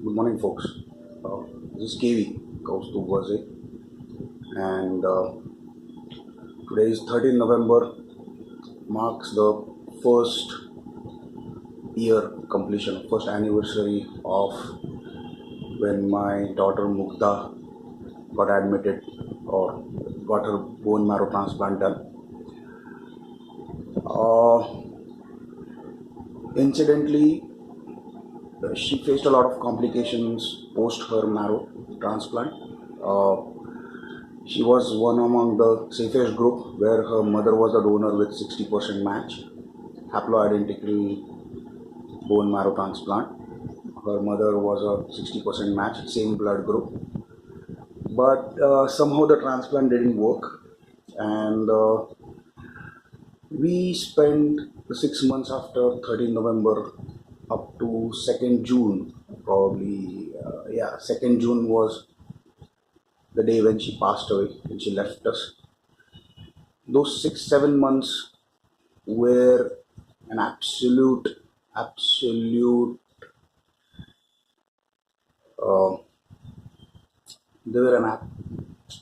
Good morning, folks. This is KV, Kaustubh Vaze, and today is 13 November, marks the first year completion, first anniversary of when my daughter Mugdha got admitted or got her bone marrow transplant done. Incidentally, she faced a lot of complications post her marrow transplant. She was one among the safest group where her mother was a donor with 60% match, haploidentical bone marrow transplant. Her mother was a 60% match, same blood group. But somehow the transplant didn't work, and we spent the 6 months after 13 November up to 2nd June, probably, 2nd June was the day when she passed away, when she left us. Those 6-7 months were an absolute, they were an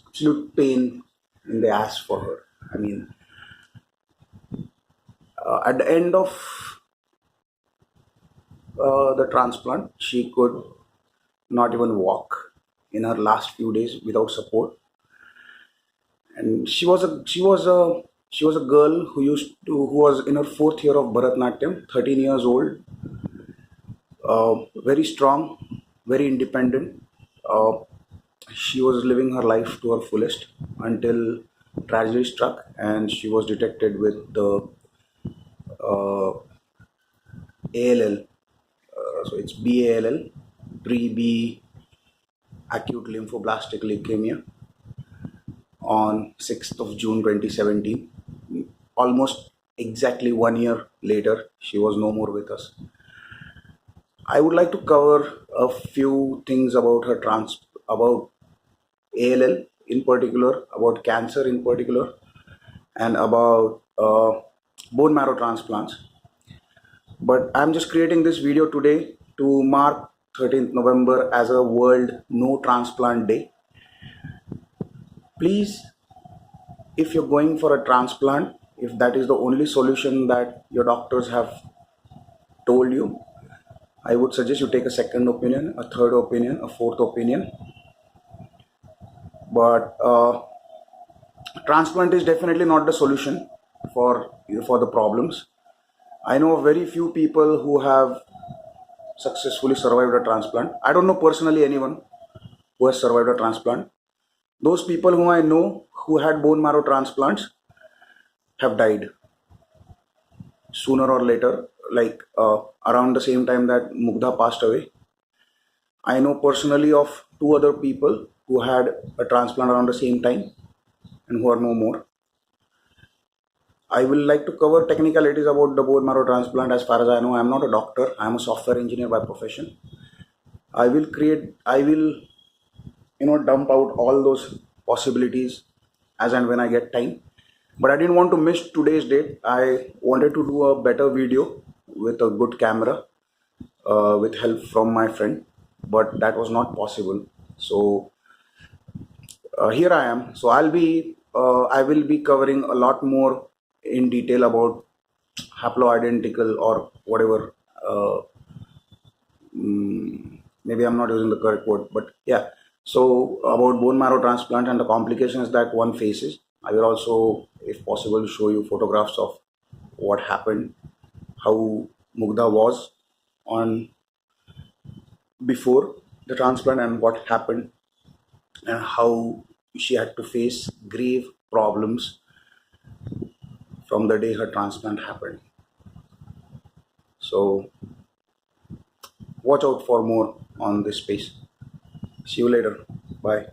absolute pain in the ass for her. I mean, at the end of the transplant, she could not even walk in her last few days without support. And she was a girl who was in her 4th year of Bharatnatyam, 13 years old, very strong, very independent. She was living her life to her fullest until tragedy struck and she was detected with the ALL. So it's BALL, pre-B acute lymphoblastic leukemia, on 6th of June 2017. Almost exactly 1 year later, she was no more with us. I would like to cover a few things about about ALL in particular, about cancer in particular, and about bone marrow transplants. But I'm just creating this video today to mark 13th November as a World No Transplant Day. Please, if you're going for a transplant, if that is the only solution that your doctors have told you, I would suggest you take a second opinion, a third opinion, a fourth opinion. But transplant is definitely not the solution for the problems. I know of very few people who have successfully survived a transplant. I don't know personally anyone who has survived a transplant. Those people whom I know who had bone marrow transplants have died sooner or later, like around the same time that Mugdha passed away. I know personally of 2 other people who had a transplant around the same time and who are no more. I will like to cover technicalities about the bone marrow transplant. As far as I know, I am not a doctor. I am a software engineer by profession. I will dump out all those possibilities as and when I get time. But I didn't want to miss today's date. I wanted to do a better video with a good camera, with help from my friend, but that was not possible. So here I am. So I will be covering a lot more in detail about haploidentical or whatever. Maybe I'm not using the correct word, but yeah. So about bone marrow transplant and the complications that one faces. I will also, if possible, show you photographs of what happened, how Mugdha was on before the transplant and what happened, and how she had to face grave problems from the day her transplant happened. So watch out for more on this space. See you later. Bye.